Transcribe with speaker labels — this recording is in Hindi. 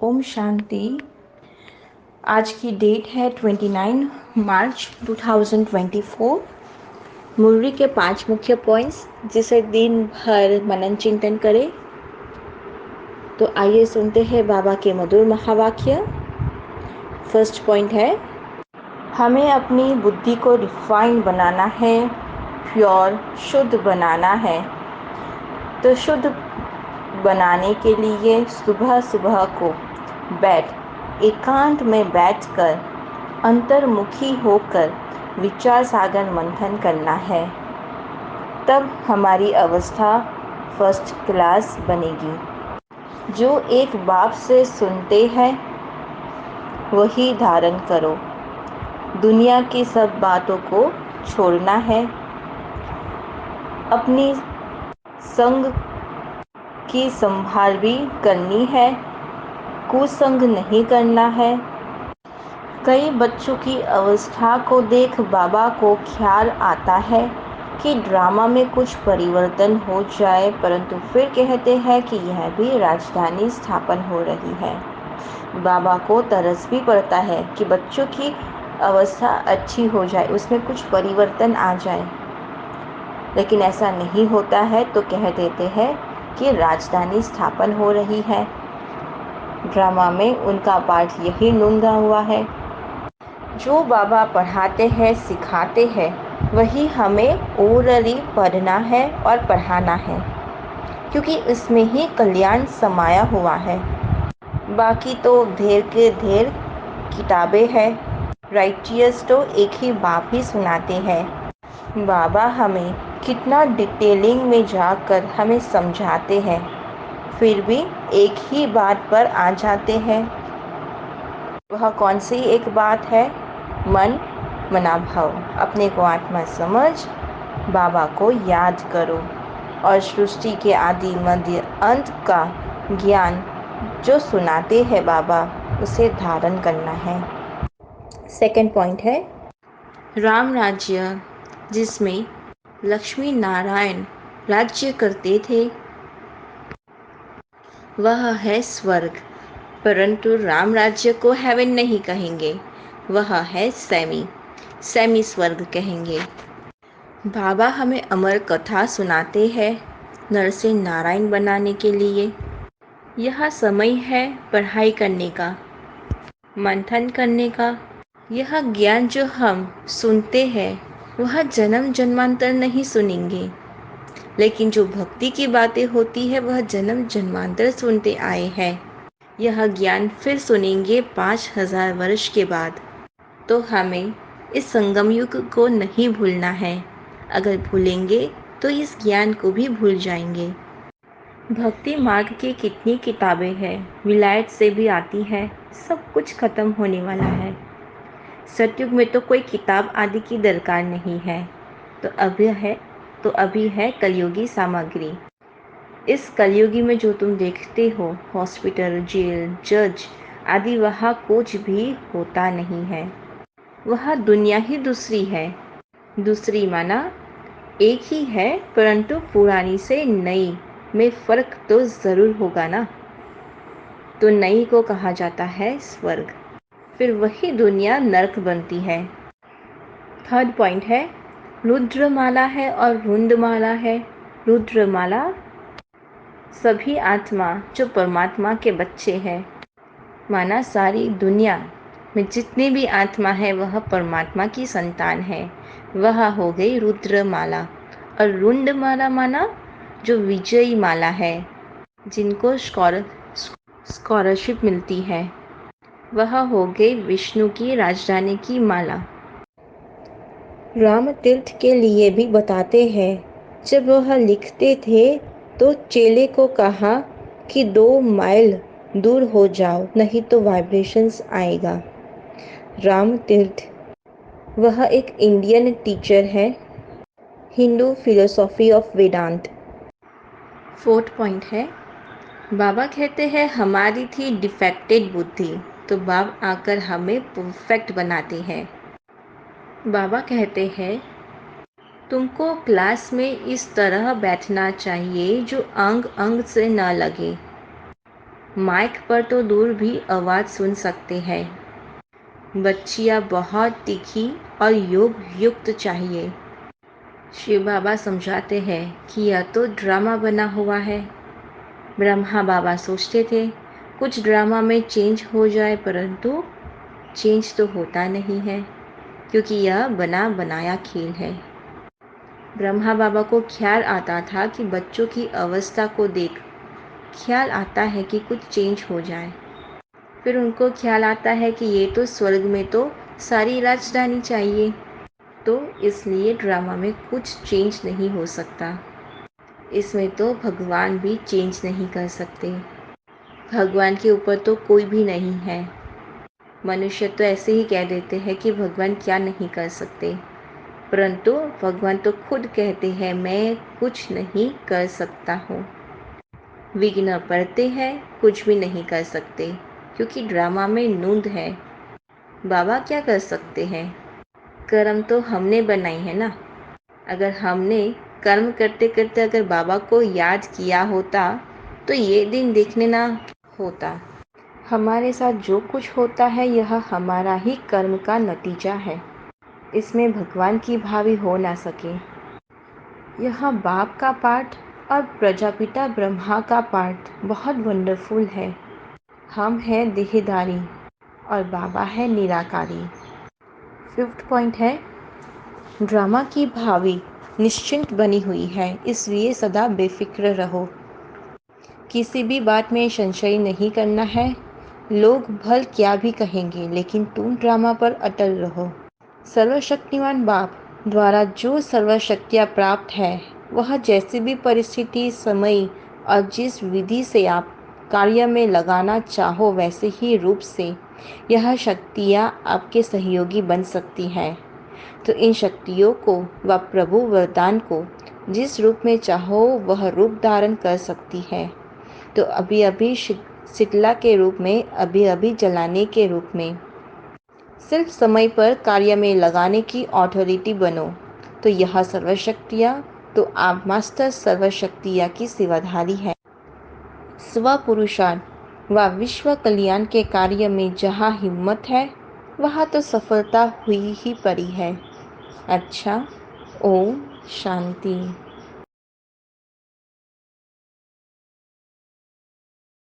Speaker 1: ओम शांति। आज की डेट है 29 मार्च 2024। मुरली के 5 मुख्य पॉइंट्स जिसे दिन भर मनन चिंतन करें। तो आइए सुनते हैं बाबा के मधुर महावाक्य। फर्स्ट पॉइंट है, हमें अपनी बुद्धि को रिफाइन बनाना है, प्योर शुद्ध बनाना है। तो शुद्ध बनाने के लिए सुबह सुबह को एकांत में बैठकर अंतर्मुखी होकर विचार सागर मंथन करना है। तब हमारी अवस्था फर्स्ट क्लास बनेगी। जो एक बाप से सुनते हैं वही धारण करो। दुनिया की सब बातों को छोड़ना है। अपनी संग की संभाल भी करनी है, कुसंग नहीं करना है। कई बच्चों की अवस्था को देख बाबा को ख्याल आता है कि ड्रामा में कुछ परिवर्तन हो जाए, परंतु फिर कहते हैं कि यह भी राजधानी स्थापन हो रही है। बाबा को तरस भी पड़ता है कि बच्चों की अवस्था अच्छी हो जाए, उसमें कुछ परिवर्तन आ जाए, लेकिन ऐसा नहीं होता है तो कह देते हैं कि राजधानी स्थापन हो रही है। ड्रामा में उनका पाठ यही नूंदा हुआ है। जो बाबा पढ़ाते हैं सिखाते हैं वही हमें ओरली पढ़ना है और पढ़ाना है, क्योंकि इसमें ही कल्याण समाया हुआ है। बाकी तो ढेर के ढेर किताबें हैं। राइटियस तो एक ही बाप ही सुनाते हैं। बाबा हमें कितना डिटेलिंग में जाकर हमें समझाते हैं, फिर भी एक ही बात पर आ जाते हैं। वह कौन सी एक बात है? मन मना भाव। अपने को आत्मा समझ बाबा को याद करो और सृष्टि के आदि मध्य अंत का ज्ञान जो सुनाते हैं बाबा उसे धारण करना है। सेकंड पॉइंट है, राम राज्य जिसमें लक्ष्मी नारायण राज्य करते थे वह है स्वर्ग, परंतु राम राज्य को हेवन नहीं कहेंगे, वह है सेमी स्वर्ग कहेंगे। बाबा हमें अमर कथा सुनाते हैं नर से नारायण बनाने के लिए। यह समय है पढ़ाई करने का, मंथन करने का। यह ज्ञान जो हम सुनते हैं वह जन्म जन्मांतर नहीं सुनेंगे, लेकिन जो भक्ति की बातें होती है वह जन्म जन्मांतर सुनते आए हैं। यह ज्ञान फिर सुनेंगे 5000 वर्ष के बाद। तो हमें इस संगम युग को नहीं भूलना है। अगर भूलेंगे तो इस ज्ञान को भी भूल जाएंगे। भक्ति मार्ग की कितनी किताबें हैं, विलायत से भी आती है, सब कुछ खत्म होने वाला है। सतयुग में तो कोई किताब आदि की दरकार नहीं है। तो अभी है कलयुगी सामग्री। इस कलयुगी में जो तुम देखते हो हॉस्पिटल, जेल, जज आदि, वहाँ कुछ भी होता नहीं है। वह दुनिया ही दूसरी है। दूसरी माना एक ही है, परंतु पुरानी से नई में फर्क तो ज़रूर होगा ना। तो नई को कहा जाता है स्वर्ग, फिर वही दुनिया नरक बनती है। थर्ड पॉइंट है, रुद्रमाला है और रुंडमाला है। रुद्रमाला सभी आत्मा जो परमात्मा के बच्चे हैं, माना सारी दुनिया में जितनी भी आत्मा है वह परमात्मा की संतान है, वह हो गई रुद्रमाला। और रुंडमाला माना जो विजयी माला है, जिनको स्कॉलरशिप मिलती है, वह हो गई विष्णु की राजधानी की माला। राम तीर्थ के लिए भी बताते हैं, जब वह लिखते थे तो चेले को कहा कि 2 माइल दूर हो जाओ, नहीं तो वाइब्रेशंस आएगा। राम तीर्थ वह एक इंडियन टीचर है, Hindu philosophy of Vedanta. Fourth point है, बाबा कहते हैं हमारी थी डिफेक्टेड बुद्धि, तो बाप आकर हमें परफेक्ट बनाते हैं। बाबा कहते हैं तुमको क्लास में इस तरह बैठना चाहिए जो अंग अंग से न लगे। माइक पर तो दूर भी आवाज़ सुन सकते हैं। बच्चियाँ बहुत तीखी और योग युक्त चाहिए। शिव बाबा समझाते हैं कि यह तो ड्रामा बना हुआ है। ब्रह्मा बाबा सोचते थे कुछ ड्रामा में चेंज हो जाए, परंतु चेंज तो होता नहीं है क्योंकि यह बना बनाया खेल है। ब्रह्मा बाबा को ख्याल आता था कि बच्चों की अवस्था को देख ख्याल आता है कि कुछ चेंज हो जाए। फिर उनको ख्याल आता है कि ये तो स्वर्ग में तो सारी राजधानी चाहिए, तो इसलिए ड्रामा में कुछ चेंज नहीं हो सकता। इसमें तो भगवान भी चेंज नहीं कर सकते। भगवान के ऊपर तो कोई भी नहीं है। मनुष्य तो ऐसे ही कह देते हैं कि भगवान क्या नहीं कर सकते, परंतु भगवान तो खुद कहते हैं मैं कुछ नहीं कर सकता हूँ। विघ्न पड़ते हैं, कुछ भी नहीं कर सकते क्योंकि ड्रामा में नूंद है। बाबा क्या कर सकते हैं? कर्म तो हमने बनाई है ना। अगर हमने कर्म करते करते अगर बाबा को याद किया होता तो ये दिन देखने ना होता। हमारे साथ जो कुछ होता है यह हमारा ही कर्म का नतीजा है। इसमें भगवान की भावी हो ना सके। यह बाप का पाठ और प्रजापिता ब्रह्मा का पाठ बहुत वंडरफुल है। हम हैं देहधारी और बाबा है निराकारी। 5th पॉइंट है ड्रामा की भावी निश्चिंत बनी हुई है, इसलिए सदा बेफिक्र रहो। किसी भी बात में संशय नहीं करना है। लोग भल क्या भी कहेंगे, लेकिन तुम ड्रामा पर अटल रहो। सर्वशक्तिमान बाप द्वारा जो सर्वशक्तियाँ प्राप्त है, वह जैसी भी परिस्थिति, समय और जिस विधि से आप कार्य में लगाना चाहो वैसे ही रूप से यह शक्तियाँ आपके सहयोगी बन सकती हैं। तो इन शक्तियों को व प्रभु वरदान को जिस रूप में चाहो वह रूप धारण कर सकती है। तो अभी अभी शीतला के रूप में, अभी अभी जलाने के रूप में, सिर्फ समय पर कार्य में लगाने की अथॉरिटी बनो। तो यह सर्वशक्तियाँ तो आप मास्टर सर्वशक्तियाँ की सेवाधारी है। स्वपुरुषार्थ व विश्व कल्याण के कार्य में जहाँ हिम्मत है वहाँ तो सफलता हुई ही पड़ी है। अच्छा, ओम शांति।